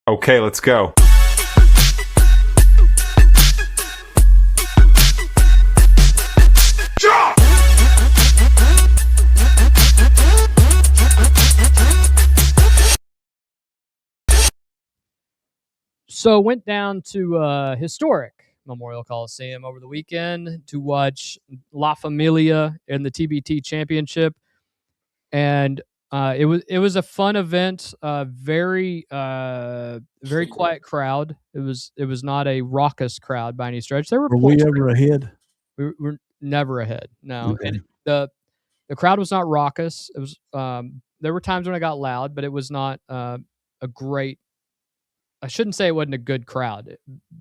Okay, let's go. So went down to historic Memorial Coliseum over the weekend to watch La Familia in the TBT Championship, and it was a fun event. Very quiet crowd. It was not a raucous crowd by any stretch. There were Were we points ever ahead? we were never ahead. No, Okay. and the crowd was not raucous. It was there were times when it got loud, but it was not a great. I shouldn't say it wasn't a good crowd.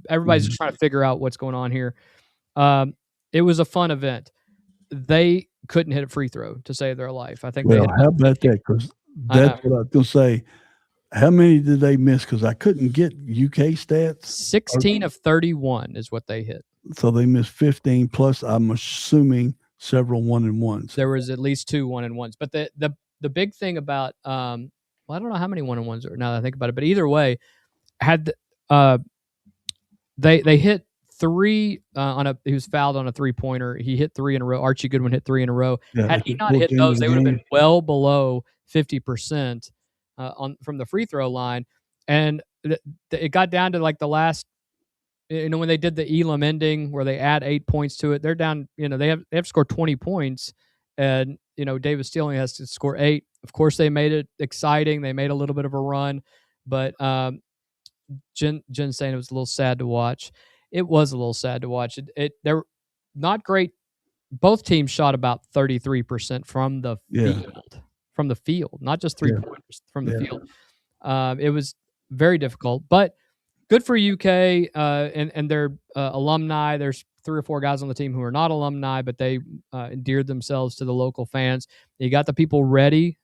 Everybody's just trying to figure out what's going on here. It was a fun event. They couldn't hit a free throw to save their life. I think they Well, hit how about that? Because that's what I was going to say. How many did they miss? Because I couldn't get UK stats. 16 of 31 is what they hit. So they missed 15 plus, I'm assuming, several 1-and-1s. There was at least 2 1-and-1s. But the big thing about well, I don't know how many 1-and-1s are now that I think about it, but either way, had they hit 3 he was fouled on a 3-pointer. He hit 3 in a row. Archie Goodwin hit 3 in a row. Yeah, Had he not hit those, they would have been well below 50% from the free throw line. And it got down to like the last, when they did the Elam ending where they add 8 points to it, they're down, they have to score 20 points, and Davis Steele only has to score 8. Of course, they made it exciting. They made a little bit of a run, but Jen saying it was a little sad to watch. It was a little sad to watch. They're not great. Both teams shot about 33% from the field. From the field, not just 3-pointers, from the field. It was very difficult, but good for UK and their alumni. There's 3 or 4 guys on the team who are not alumni, but they endeared themselves to the local fans. You got the people ready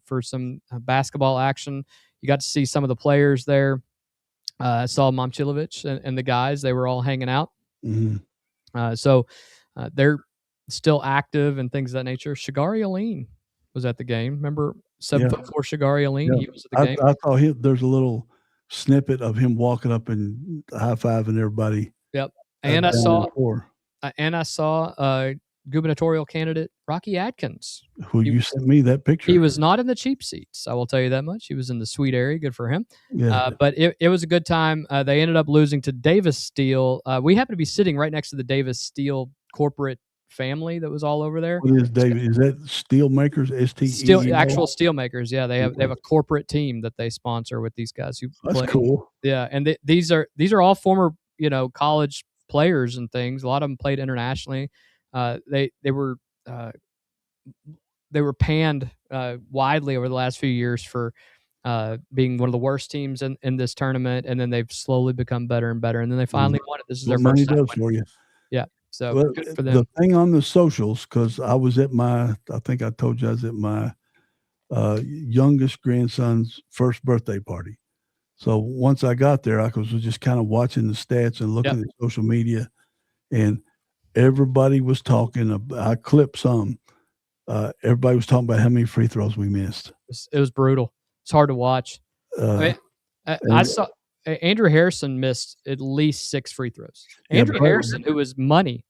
for some basketball action. You got to see some of the players there. I saw Momcilovic and the guys. They were all hanging out. Mm-hmm. So they're still active and things of that nature. Shagari Aline was at the game. Remember 7'4" Shagari Aline? Yeah. He was at the game. I thought there's a little snippet of him walking up and high-fiving everybody. Yep. And I saw gubernatorial candidate Rocky Adkins. You sent me that picture. He was not in the cheap seats, I will tell you that much. He was in the suite area. Good for him. Yeah. But it was a good time. They ended up losing to Davis Steel. We happened to be sitting right next to the Davis Steel corporate family that was all over there. What is Davis? Is that steel makers? Actual steel makers. Yeah, they have a corporate team that they sponsor with these guys who play. That's cool. Yeah, and these are all former college players and things. A lot of them played internationally. They were panned widely over the last few years for being one of the worst teams in this tournament, and then they've slowly become better and better, and then they finally won it. This is their first time for you. Yeah, so good for them. The thing on the socials, because I was at I think I told you I was at my youngest grandson's first birthday party. So once I got there, I was just kind of watching the stats and looking at social media, and everybody was talking. I clipped some. Everybody was talking about how many free throws we missed. It was brutal. It's hard to watch. I saw Andrew Harrison missed at least 6 free throws. Andrew Harrison, who was money.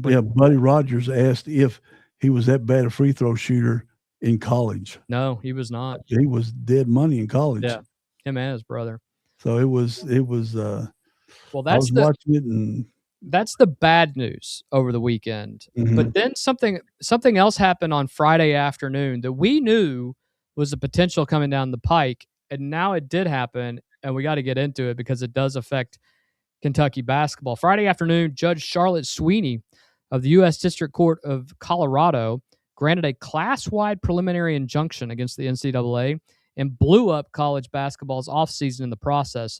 Yeah, Buddy Rogers asked if he was that bad a free throw shooter in college. No, he was not. He was dead money in college. Yeah, him and his brother. So it was. Well, I was watching it, and that's the bad news over the weekend. Mm-hmm. But then something else happened on Friday afternoon that we knew was the potential coming down the pike, and now it did happen, and we got to get into it because it does affect Kentucky basketball. Friday afternoon, Judge Charlotte Sweeney of the U.S. District Court of Colorado granted a class-wide preliminary injunction against the NCAA and blew up college basketball's offseason in the process.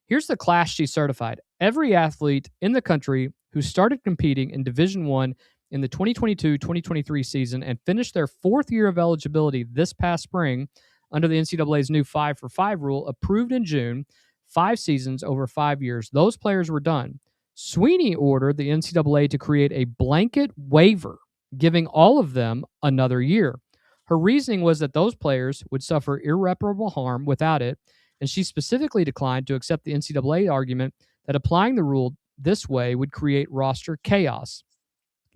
Here's the class she certified. Every athlete in the country who started competing in Division I in the 2022-2023 season and finished their 4th year of eligibility this past spring under the NCAA's new 5-for-5 rule approved in June, 5 seasons over 5 years. Those players were done. Sweeney ordered the NCAA to create a blanket waiver, giving all of them another year. Her reasoning was that those players would suffer irreparable harm without it, and she specifically declined to accept the NCAA argument that applying the rule this way would create roster chaos.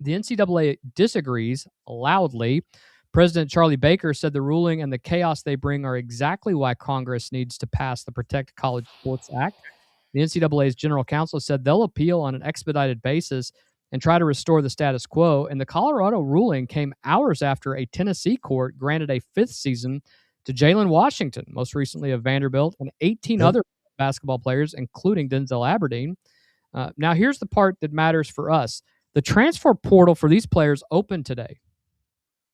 The NCAA disagrees loudly. President Charlie Baker said the ruling and the chaos they bring are exactly why Congress needs to pass the Protect College Sports Act. The NCAA's general counsel said they'll appeal on an expedited basis and try to restore the status quo. And the Colorado ruling came hours after a Tennessee court granted a fifth season to Jalen Washington, most recently of Vanderbilt, and 18 other basketball players, including Denzel Aberdeen. Now, here's the part that matters for us. The transfer portal for these players opened today,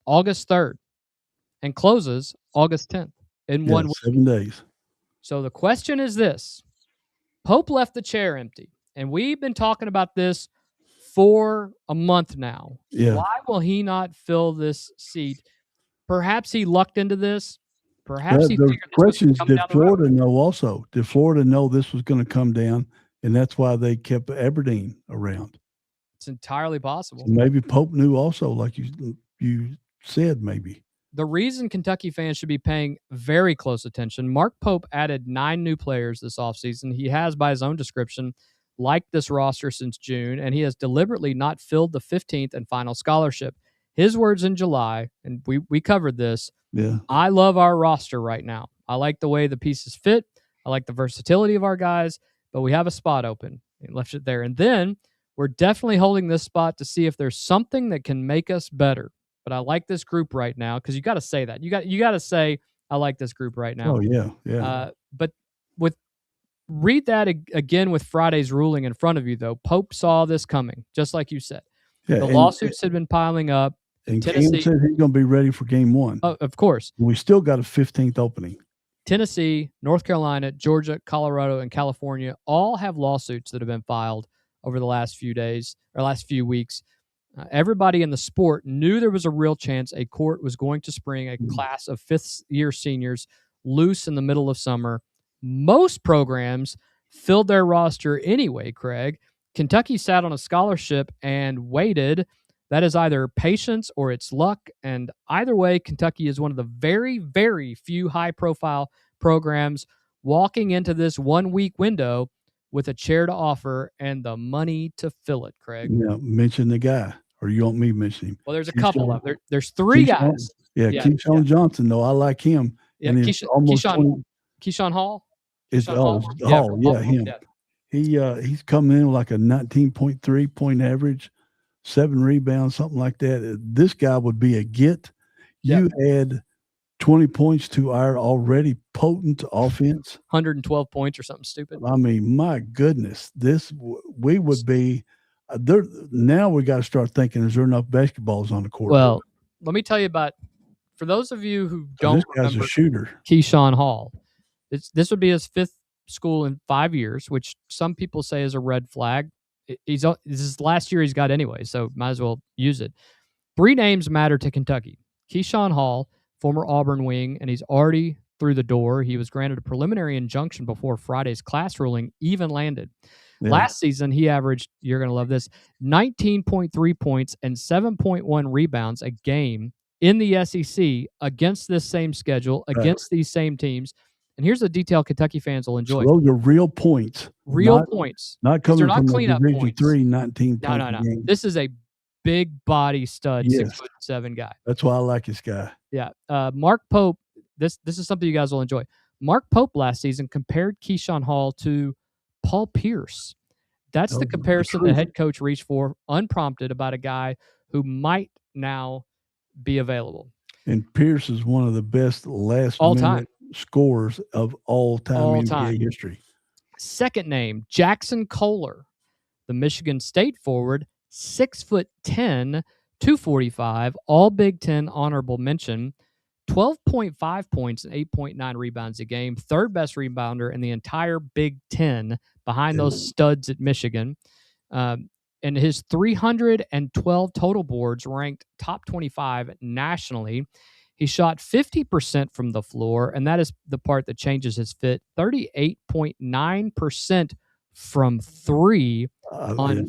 August 3rd, and closes August 10th in 1 week. 7 days. So the question is this. Pope left the chair empty, and we've been talking about this for a month now. Yeah. Why will he not fill this seat? Perhaps he lucked into this. Perhaps he figured this was going to come did down the Florida road. know also? Did Florida know this was going to come down, and that's why they kept Aberdeen around? It's entirely possible. So maybe Pope knew also, like you said, maybe. The reason Kentucky fans should be paying very close attention, Mark Pope added 9 new players this offseason. He has, by his own description, liked this roster since June, and he has deliberately not filled the 15th and final scholarship. His words in July, and we covered this, I love our roster right now. I like the way the pieces fit. I like the versatility of our guys, but we have a spot open. He left it there. And then we're definitely holding this spot to see if there's something that can make us better. But I like this group right now, because you got to say that. You got to say, I like this group right now. Oh, yeah. But read that again with Friday's ruling in front of you, though. Pope saw this coming, just like you said. Yeah, the lawsuits had been piling up. And Tennessee said he's going to be ready for game 1. Of course. We still got a 15th opening. Tennessee, North Carolina, Georgia, Colorado, and California all have lawsuits that have been filed over the last few days or last few weeks. Everybody in the sport knew there was a real chance a court was going to spring a class of fifth-year seniors loose in the middle of summer. Most programs filled their roster anyway, Craig. Kentucky sat on a scholarship and waited. That is either patience or it's luck. And either way, Kentucky is one of the very, very few high-profile programs walking into this 1 week window with a chair to offer and the money to fill it, Craig. Yeah, mention the guy, or you want me to mention him? Well, there's a couple of them. There's 3 guys. Keyshawn Johnson, though. I like him. Yeah, and Keyshawn Hall? Hall. Yeah, him. Yeah. He's coming in like a 19.3 point average, 7 rebounds, something like that. This guy would be a get. You add 20 points to our already potent offense. 112 points or something stupid. I mean, my goodness, we would be there. Now we got to start thinking, is there enough basketballs on the court? Well, let me tell you about, for those of you who don't remember, a shooter. Keyshawn Hall. This would be his 5th school in 5 years, which some people say is a red flag. This is last year he's got anyway, so might as well use it. 3 names matter to Kentucky. Keyshawn Hall, former Auburn wing, and he's already through the door. He was granted a preliminary injunction before Friday's class ruling even landed. Yeah. Last season, he averaged, you're going to love this, 19.3 points and 7.1 rebounds a game in the SEC against this same schedule, against these same teams. And here's a detail Kentucky fans will enjoy. So those are real points. Points. Not coming from a Division points. 3 19 No. game. This is a big body stud, 6'7" guy. That's why I like this guy. Yeah. Mark Pope, this is something you guys will enjoy. Mark Pope last season compared Keyshawn Hall to Paul Pierce. That's the comparison the head coach reached for, unprompted, about a guy who might now be available. And Pierce is one of the best last-minute scorers of all time in NBA history. Second name, Jackson Kohler, the Michigan State forward, 6'10", 245, all Big Ten honorable mention, 12.5 points and 8.9 rebounds a game, 3rd best rebounder in the entire Big Ten behind those studs at Michigan. And his 312 total boards ranked top 25 nationally. He shot 50% from the floor, and that is the part that changes his fit, 38.9% from 3 on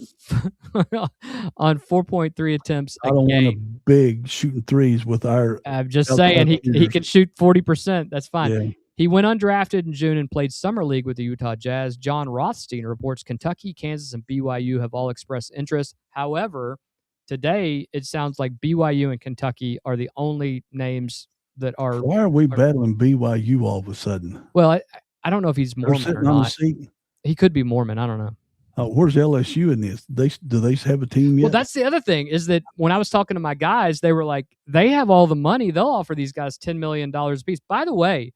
4.3 attempts a game. I don't want a big shooting threes with our... I'm just saying he can shoot 40%. That's fine. Yeah. He went undrafted in June and played summer league with the Utah Jazz. John Rothstein reports Kentucky, Kansas, and BYU have all expressed interest. However, today it sounds like BYU and Kentucky are the only names that are. Why are we battling BYU all of a sudden? Well, I don't know if he's They're Mormon or sitting on the not. seat. He could be Mormon. I don't know. Where's LSU in this? Do they have a team yet? Well, that's the other thing is that when I was talking to my guys, they were like, they have all the money. They'll offer these guys $10 million a piece. By the way,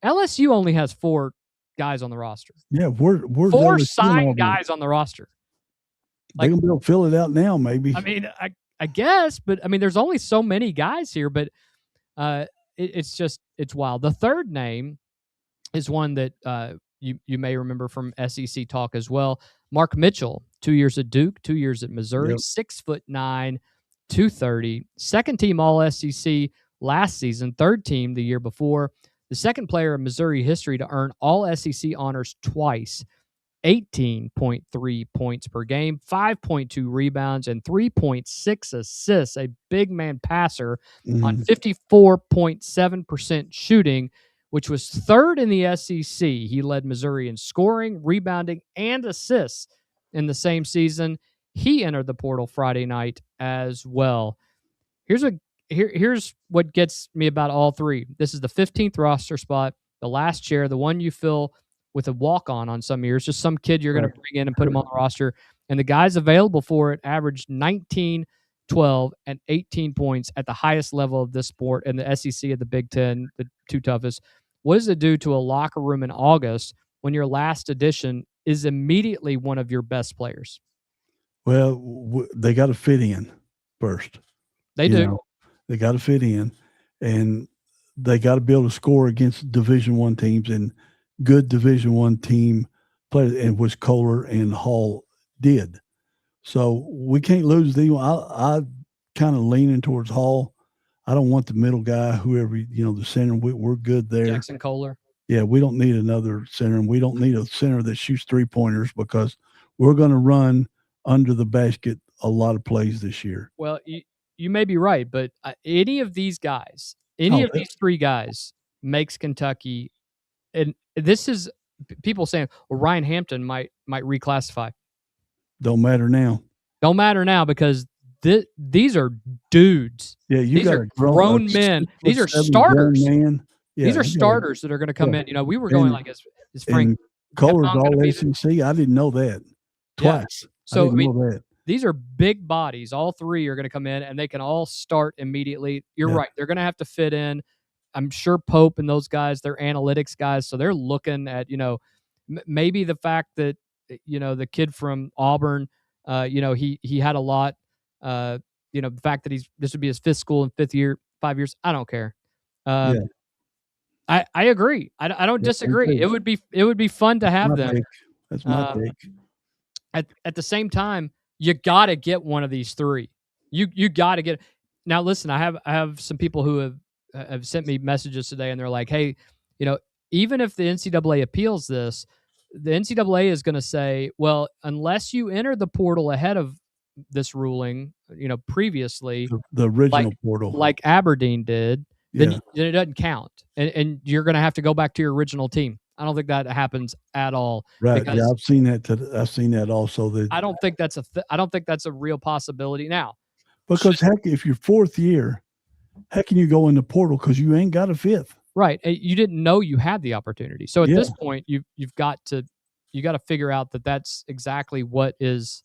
LSU only has 4 guys on the roster. Yeah, where's 4 LSU signed guys on the roster. They're going to be able to fill it out now, maybe. I mean, I guess, but I mean, there's only so many guys here, but it's wild. The third name is one that you may remember from SEC talk as well. Mark Mitchell, 2 years at Duke, 2 years at Missouri, 6'9", 230, second team All SEC last season, third team the year before, the second player in Missouri history to earn All SEC honors twice, 18.3 points per game, 5.2 rebounds, and 3.6 assists. A big man passer on 54.7% shooting, which was third in the SEC. He led Missouri in scoring, rebounding, and assists in the same season. He entered the portal Friday night as well. Here's what gets me about all three. This is the 15th roster spot, the last chair, the one you fill with a walk-on some years, just some kid you're going to bring in and put him on the roster. And the guys available for it averaged 19, 12, and 18 points at the highest level of this sport in the SEC of the Big Ten, the 2 toughest. What does it do to a locker room in August when your last addition is immediately one of your best players? Well, they got to fit in first. They do. They got to fit in, and they got to be able to score against Division I teams and good Division I team players, and which Kohler and Hall did. So we can't lose these. I kind of leaning towards Hall. I don't want the middle guy, whoever, the center. We're good there. Jackson Kohler. Yeah, we don't need another center, and we don't need a center that shoots 3-pointers because we're going to run under the basket a lot of plays this year. Well, you may be right, but any of these guys, of these 3 guys makes Kentucky, and this is people saying, well, Ryan Hampton might reclassify. Don't matter now. Don't matter now because these are dudes. Yeah, these are grown men. These are starters. Yeah, these are starters that are going to come in. We were going as Frank. Kohler's All SEC. I didn't know that. Twice. Yeah. So I mean, these are big bodies. All 3 are going to come in, and they can all start immediately. You're right. They're going to have to fit in. I'm sure Pope and those guys, they're analytics guys, so they're looking at, maybe the fact that, the kid from Auburn, he had a lot, the fact that this would be his 5th school in 5 years. I don't care. I agree. I don't disagree. It would be fun to have them. That's my take. At the same time, you got to get one of these 3. You got to get. Now, listen, I have some people who have sent me messages today, and they're like, "Hey, even if the NCAA appeals this, the NCAA is going to say, well, unless you enter the portal ahead of this ruling, previously, the original portal, like Aberdeen did, then it doesn't count, and you're going to have to go back to your original team." I don't think that happens at all. Right. Yeah, I've seen that. I've seen that also. I don't think that's I don't think that's a real possibility now. Because heck, if you're 4th year, how can you go in the portal because you ain't got a 5th? Right. You didn't know you had the opportunity. So at this point, you've got to figure out that that's exactly what is.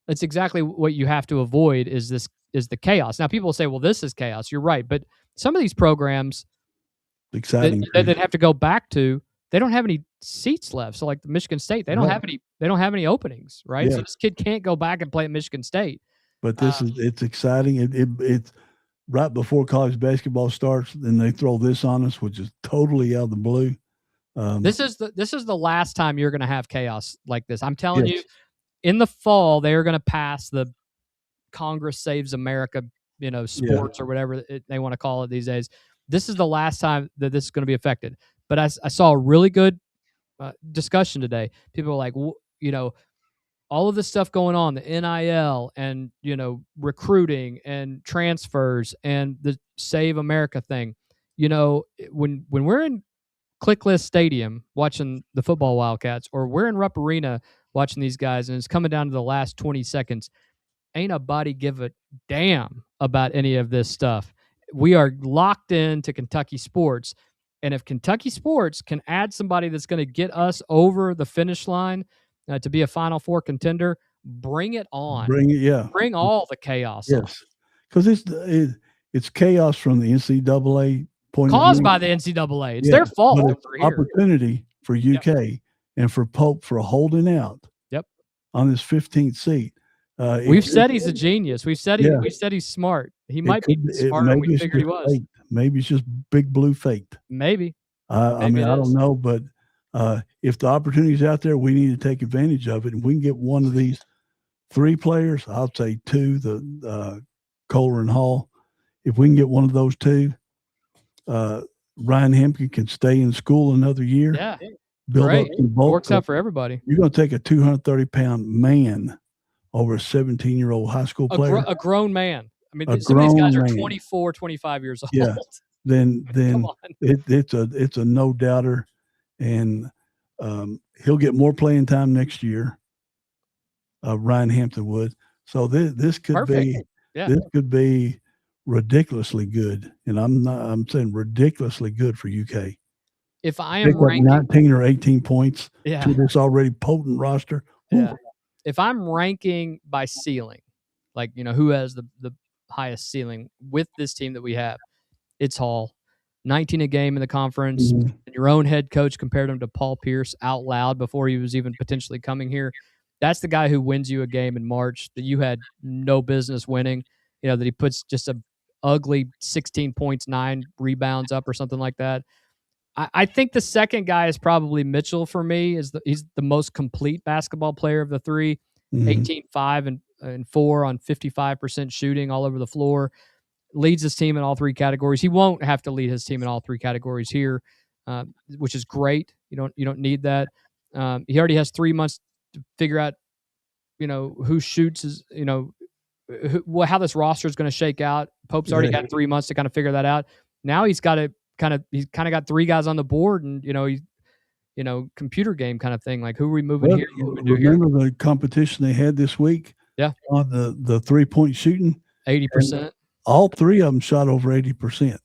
That's exactly what you have to avoid is the chaos. Now people say, well, this is chaos. You're right, but some of these programs. Exciting. That they'd have to go back to. They don't have any seats left. So like the Michigan State, they don't have any. They don't have any openings, right? So this kid can't go back and play at Michigan State. But it's exciting. It's right before college basketball starts, and they throw this on us, which is totally out of the blue. This is the last time you're going to have chaos like this. I'm telling you, in the fall they are going to pass the Congress Saves America, sports or whatever they want to call it these days. This is the last time that this is going to be affected. But I saw a really good discussion today. People were like, all of this stuff going on, the NIL and, recruiting and transfers and the Save America thing. When we're in Clickless Stadium watching the football Wildcats, or we're in Rupp Arena watching these guys, and it's coming down to the last 20 seconds. Ain't a body give a damn about any of this stuff. We are locked into Kentucky sports. And if Kentucky sports can add somebody that's going to get us over the finish line to be a Final Four contender, bring it on. Bring it, yeah. Bring all the chaos on. Yes, because it's chaos from the NCAA point of view. Caused by the NCAA. It's their fault. But it's opportunity for UK and for Pope for holding out. Yep. On his 15th seat. We've said he's a genius. We've said he's smart. He might be smarter than we figured he was. Fate. Maybe it's just big blue fate. Maybe. I mean, I don't know, but if the opportunity's out there, we need to take advantage of it. And we can get one of these 3 players. I'll say 2, the Kohler and Hall. If we can get one of those 2, Ryan Hampton can stay in school another year. Yeah. Build Great. up some bulk. Works out for everybody. You're going to take a 230-pound man over a 17-year-old high school player. A grown man. I mean, some of these guys are 24, 25 years old. Yeah. Then it's a no doubter, and he'll get more playing time next year. Ryan Hampton would. So this could be ridiculously good, and I'm saying ridiculously good for UK. If I am ranking 19 or 18 points to this already potent roster. Yeah. If I'm ranking by ceiling, like, who has the highest ceiling with this team that we have, it's Hall. 19 a game in the conference. Mm-hmm. And your own head coach compared him to Paul Pierce out loud before he was even potentially coming here. That's the guy who wins you a game in March that you had no business winning. That he puts just a ugly 16 points, 9 rebounds up or something like that. I think the second guy is probably Mitchell for me. He's the most complete basketball player of the 3. 18, 5, and 4 on 55% shooting all over the floor. Leads his team in all 3 categories. He won't have to lead his team in all 3 categories here, which is great. You don't need that. He already has 3 months to figure out, who shoots how this roster is going to shake out. Pope's already got 3 months to kind of figure that out. Now he's got he's kind of got 3 guys on the board, and computer game kind of thing. Like, who are we moving here? Remember the competition they had this week? Yeah. On the 3-point shooting, 80%. All 3 of them shot over 80%,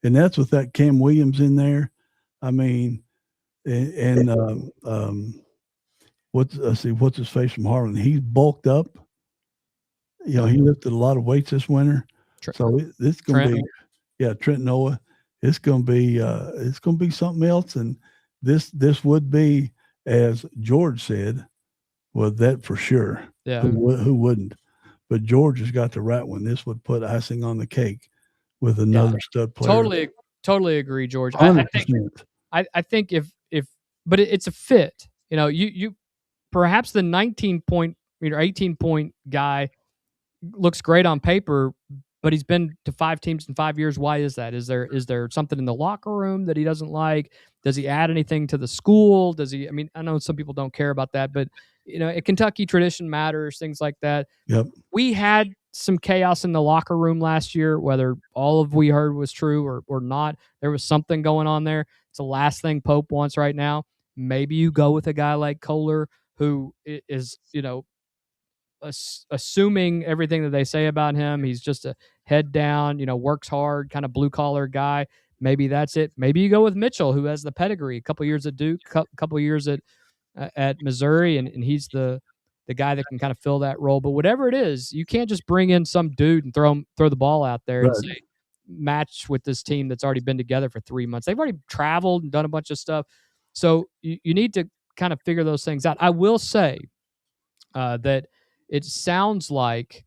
and that's with that Cam Williams in there. I mean, what's his face from Harlan? He's bulked up. He lifted a lot of weights this winter, so it's going to be Trent Noah. It's going to be something else, and this would be, as George said, well, that for sure. Yeah, who wouldn't? But George has got the right one. This would put icing on the cake with another stud player. Totally agree, George. 100%. I think but it's a fit. You perhaps the 19-point or 18-point guy looks great on paper, but he's been to 5 teams in 5 years. Why is that? Is there something in the locker room that he doesn't like? Does he add anything to the school? I mean, I know some people don't care about that, but at Kentucky, tradition matters, things like that. Yep. We had some chaos in the locker room last year, whether all of we heard was true or not. There was something going on there. It's the last thing Pope wants right now. Maybe you go with a guy like Kohler, who is, assuming everything that they say about him. He's just a head down, works hard, kind of blue collar guy. Maybe that's it. Maybe you go with Mitchell, who has the pedigree, a couple years at Duke, a couple years at Missouri, and he's the guy that can kind of fill that role. But whatever it is, you can't just bring in some dude and throw the ball out there and say, match with this team that's already been together for 3 months. They've already traveled and done a bunch of stuff. So you need to kind of figure those things out. I will say that it sounds like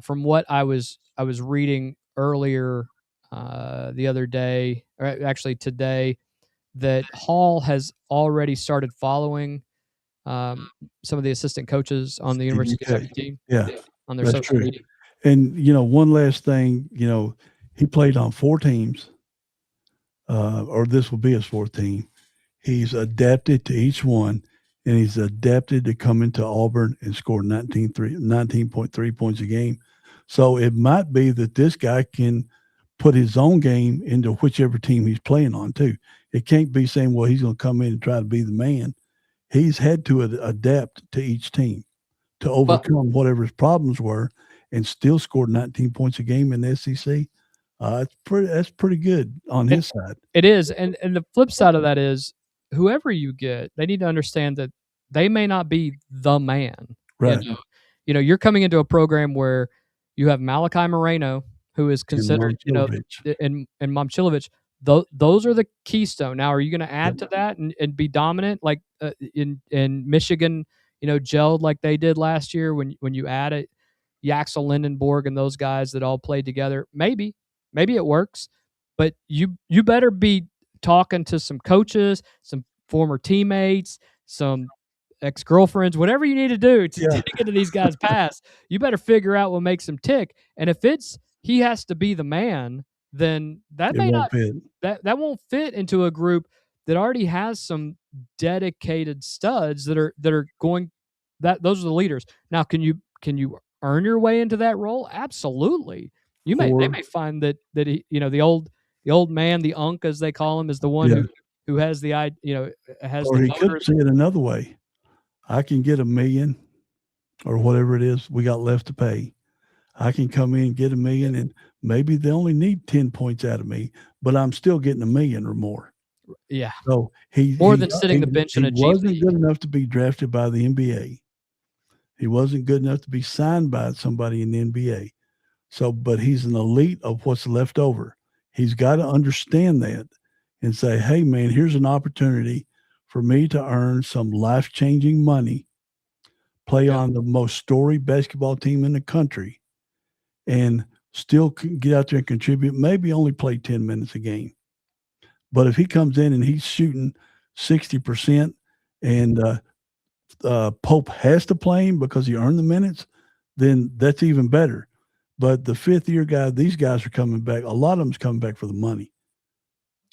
from what I was reading earlier the other day, or actually today, that Hall has already started following some of the assistant coaches on the University of Kentucky team. Yeah, on their social media. And one last thing, he played on 4 teams, or this will be his 4th team. He's adapted to each one, and he's adapted to come into Auburn and score 19.3 points a game. So it might be that this guy can put his own game into whichever team he's playing on too. It can't be saying, well, he's going to come in and try to be the man. He's had to adapt to each team to overcome whatever his problems were and still scored 19 points a game in the SEC. That's pretty good on his side. It is. And the flip side of that is whoever you get, they need to understand that they may not be the man. Right. You know, you're coming into a program where you have Malachi Moreno, who is considered, and Momcilovic. Those are the keystone. Now, are you going to add to that and be dominant like in Michigan, gelled like they did last year when you add it, Yaxel Lindenborg and those guys that all played together? Maybe it works, but you better be talking to some coaches, some former teammates, some ex-girlfriends, whatever you need to do to get to these guys' pass. You better figure out what makes them tick. And if it's he has to be the man, then that won't fit into a group that already has some dedicated studs that are going. Those are the leaders. Now, can you earn your way into that role? Absolutely. They may find that he, the old man, the unk as they call him, is the one who has the has. Or he could see it another way. I can get $1 million or whatever it is we got left to pay. I can come in and get $1 million, and maybe they only need 10 points out of me, but I'm still getting $1 million or more. Yeah. So more than sitting the bench in a G League. He wasn't good enough to be drafted by the NBA. He wasn't good enough to be signed by somebody in the NBA. So, but he's an elite of what's left over. He's got to understand that and say, hey, man, here's an opportunity for me to earn some life-changing money, play on the most storied basketball team in the country, and still get out there and contribute, maybe only play 10 minutes a game. But if he comes in and he's shooting 60% and Pope has to play him because he earned the minutes, then that's even better. But the fifth-year guy, these guys are coming back. A lot of them's coming back for the money.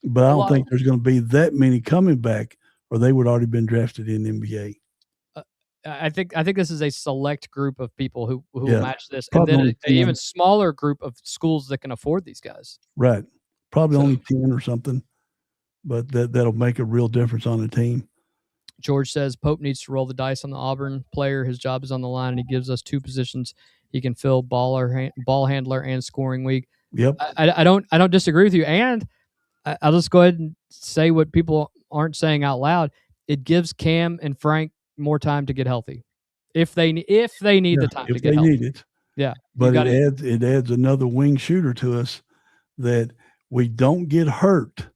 But I don't think there's going to be that many coming back, or they would already been drafted in the NBA. I think this is a select group of people who will match this, probably and then an even smaller group of schools that can afford these guys. Right. Probably only 10 or something, but that'll make a real difference on the team. George says Pope needs to roll the dice on the Auburn player. His job is on the line, and he gives us two positions he can fill: ball handler and scoring weak. Yep. I don't disagree with you, and I'll just go ahead and say what people aren't saying out loud. It gives Cam and Frank more time to get healthy, if they need the time to get healthy. If they need it. Yeah, but it adds another wing shooter to us that we don't get hurt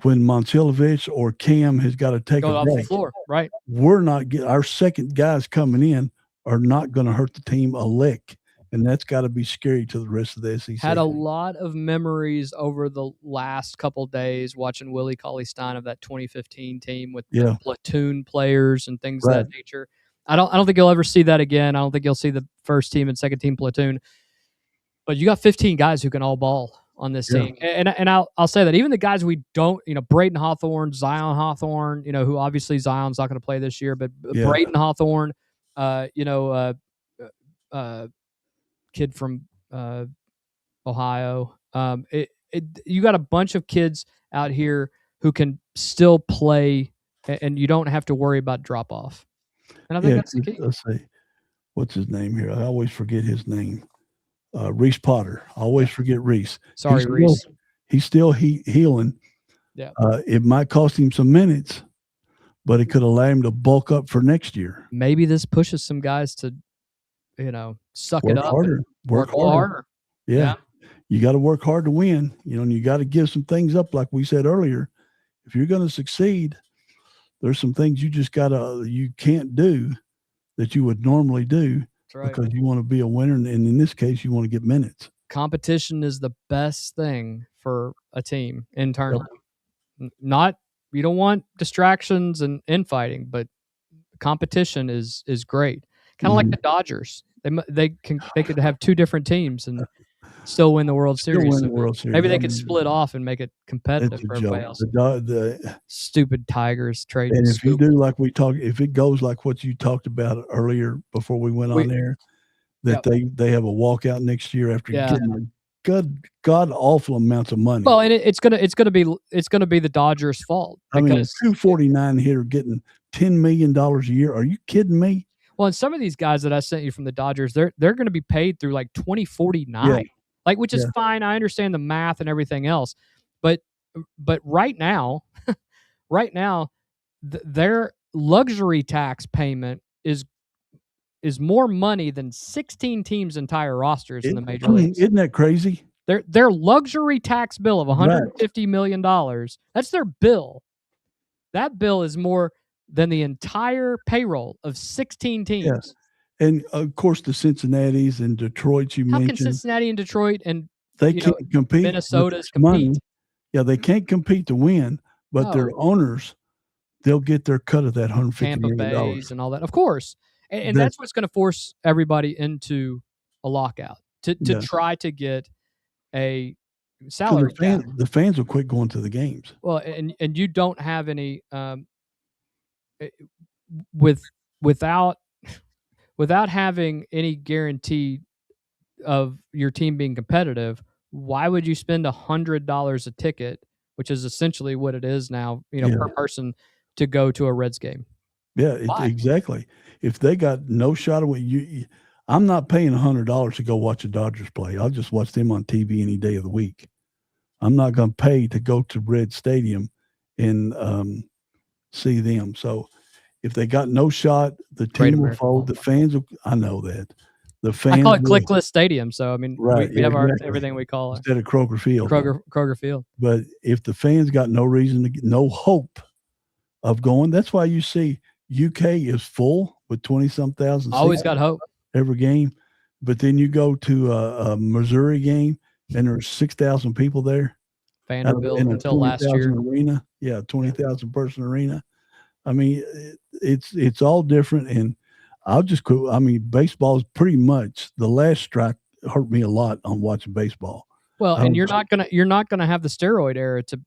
when Momcilovic or Cam has got to take off the floor. Right. We're not our second guys coming in are not going to hurt the team a lick. And that's got to be scary to the rest of the SEC. Had a lot of memories over the last couple of days watching Willie Cauley-Stein of that 2015 team with the platoon players and things of that nature. I don't think you'll ever see that again. I don't think you'll see the first team and second team platoon. But you got 15 guys who can all ball on this team. And I'll say that even the guys we don't, Braden Hawthorne, Zion Hawthorne, who obviously Zion's not going to play this year, but Braden Hawthorne, kid from Ohio. You got a bunch of kids out here who can still play, and you don't have to worry about drop off. And I think that's the key. Let's see, what's his name here? I always forget his name. Reese Potter. I always forget Reese. Sorry, Reese. He's still healing. Yeah. It might cost him some minutes, but it could allow him to bulk up for next year. Maybe this pushes some guys to, suck it up. Harder. Work harder. Yeah. You got to work hard to win, and you got to give some things up, like we said earlier. If you're going to succeed, there's some things you can't do that you would normally do. Right. Because you want to be a winner, and in this case, you want to get minutes. Competition is the best thing for a team internally. Yep. You don't want distractions and infighting, but competition is great. Kind of like the Dodgers. They could have two different teams and still win the World Series. Maybe they could split off and make it competitive for everybody else. Stupid Tigers trade. And if you do like if it goes like what you talked about earlier before we went on there, that they have a walkout next year after getting the god awful amounts of money. Well, and it's gonna be the Dodgers' fault I mean, a because 249 hitter getting $10 million a year. Are you kidding me? well, and some of these guys that I sent you from the Dodgers, they're going to be paid through like 2049, Yeah, like which is yeah. fine. I understand the math and everything else, but right now, right now, their luxury tax payment is more money than 16 teams' entire rosters in the major leagues. Isn't that crazy? Their luxury tax bill of $150 million. That's their bill. That bill is more than the entire payroll of 16 teams. Yeah. And of course, the Cincinnati's and Detroit's you How mentioned. can Cincinnati and Detroit and they can't compete. Minnesota's money. compete? Yeah, they can't compete to win, but their owners, they'll get their cut of that $150 Tampa million. Bay's and all that, of course. And that's what's going to force everybody into a lockout to try to get a salary cap. The fans will quit going to the games. Well, and you don't have any without having any guarantee of your team being competitive. Why would you spend $100 a ticket, which is essentially what it is now, per person, to go to a Reds game? Yeah, exactly. If they got no shot of what I'm not paying $100 to go watch the Dodgers play. I'll just watch them on TV any day of the week. I'm not going to pay to go to Red Stadium and see them. So if they got no shot, the team will fold. The fans will. I know that. The fans. I call it Clickless Stadium. So I mean, right, we have everything we call it instead of Kroger Field. Kroger Field. But if the fans got no reason to, no hope of going, that's why you see UK is full with 20-some thousand. Always got hope every game, but then you go to a Missouri game and there's 6,000 people there. Vanderbilt until last year. Arena, 20,000 person arena. I mean, it's all different, and I'll just quit. I mean, baseball is pretty much the last strike hurt me a lot on watching baseball. Well, and you're not gonna have the steroid era to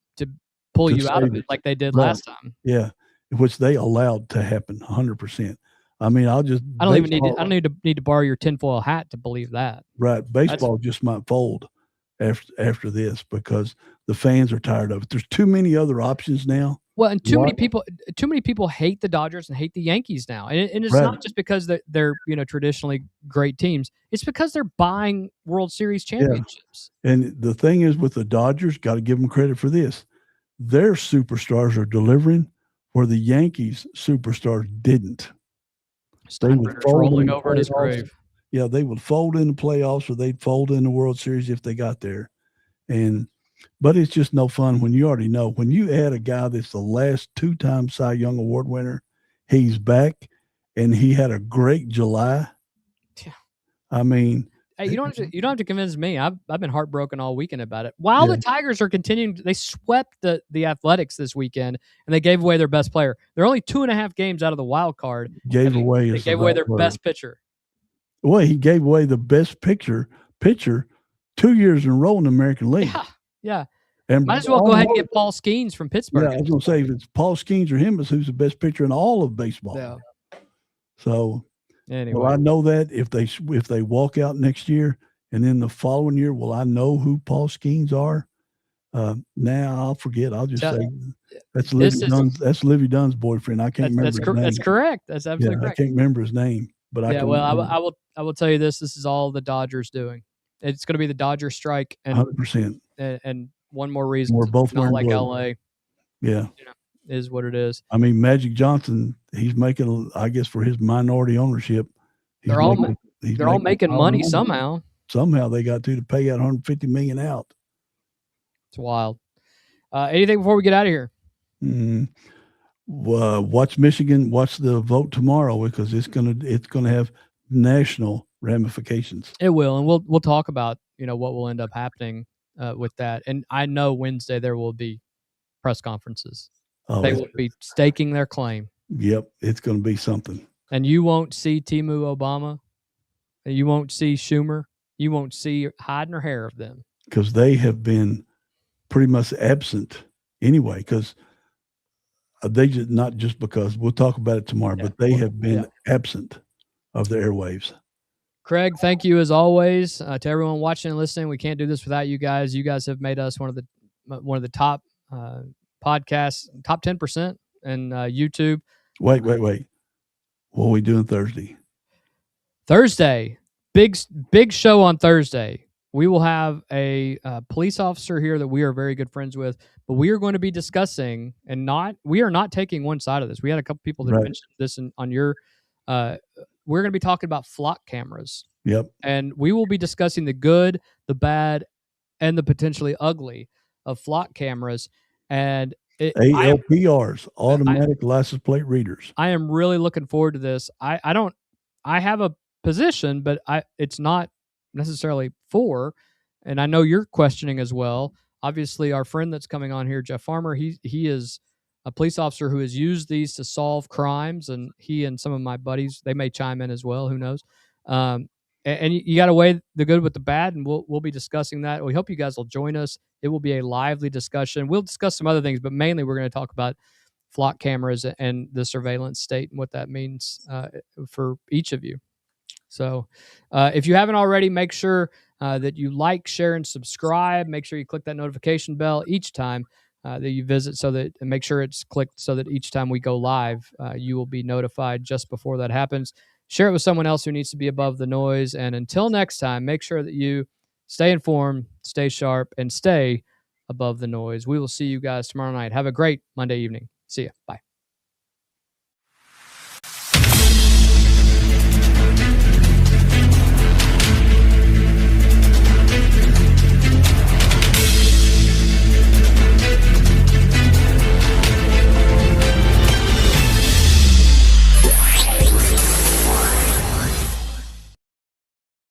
pull you out of it like they did last time. Yeah, which they allowed to happen 100%. I mean, I don't even need to borrow your tinfoil hat to believe that. Right, baseball just might fold after this because the fans are tired of it. There's too many other options now. Well, and too many people hate the Dodgers and hate the Yankees now, and it's not just because they're traditionally great teams. It's because they're buying World Series championships. Yeah. And the thing is, with the Dodgers, got to give them credit for this. Their superstars are delivering where the Yankees superstars didn't. They would rolling over in his grave. Yeah, they would fold in the playoffs or they'd fold in the World Series if they got there. But it's just no fun when you already know. When you add a guy that's the last 2-time Cy Young Award winner, he's back, and he had a great July. Yeah. I mean, hey, you don't have to convince me. I've been heartbroken all weekend about it. While the Tigers are continuing, they swept the Athletics this weekend, and they gave away their best player. They're only 2.5 games out of the wild card. They gave away their best pitcher. Well, he gave away the best pitcher 2 years in a row in the American League. Yeah. And might as well go ahead and get Paul Skeens from Pittsburgh. Yeah, I was going to say, if it's Paul Skeens or him, is who's the best pitcher in all of baseball. Yeah. So, anyway, well, I know that if they walk out next year and then the following year, will I know who Paul Skeens are? Now I'll forget. I'll just say that's Livy Dunn's boyfriend. I can't remember his name. That's correct. That's absolutely correct. I can't remember his name, but I will tell you this. This is all the Dodgers doing. It's going to be the Dodgers strike, and 100%. And one more reason we're both not like blue. LA. Yeah, is what it is. I mean, Magic Johnson, he's making, I guess, for his minority ownership, they're all making money somehow. Somehow they got to pay out $150 million out. It's wild. Anything before we get out of here? Watch Michigan. Watch the vote tomorrow because it's gonna have national ramifications. It will, and we'll talk about what will end up happening with that. And I know Wednesday there will be press conferences. They will be staking their claim. Yep, it's going to be something. And you won't see Timu Obama. You won't see Schumer. You won't see hide nor hair of them because they have been pretty much absent anyway. Because they just not just because we'll talk about it tomorrow, but they have been absent of the airwaves. Craig, thank you as always. To everyone watching and listening, we can't do this without you guys. You guys have made us one of the top podcasts, top 10% in YouTube. Wait. What are we doing Thursday? Thursday, big show on Thursday. We will have a police officer here that we are very good friends with, but we are going to be discussing we are not taking one side of this. We had a couple people that mentioned this on your. We're going to be talking about flock cameras. Yep. And we will be discussing the good, the bad, and the potentially ugly of flock cameras. And ALPRs, automatic license plate readers. I am really looking forward to this. I have a position, but it's not necessarily for, and I know you're questioning as well. Obviously, our friend that's coming on here, Jeff Farmer, he is a police officer who has used these to solve crimes, and he and some of my buddies, they may chime in as well. Who knows? And you got to weigh the good with the bad, and we'll be discussing that. We hope you guys will join us. It will be a lively discussion. We'll discuss some other things, but mainly we're going to talk about flock cameras and the surveillance state and what that means for each of you. So if you haven't already, make sure that you like, share, and subscribe. Make sure you click that notification bell each time that you visit, and make sure it's clicked so that each time we go live, you will be notified just before that happens. Share it with someone else who needs to be above the noise. And until next time, make sure that you stay informed, stay sharp, and stay above the noise. We will see you guys tomorrow night. Have a great Monday evening. See ya. Bye.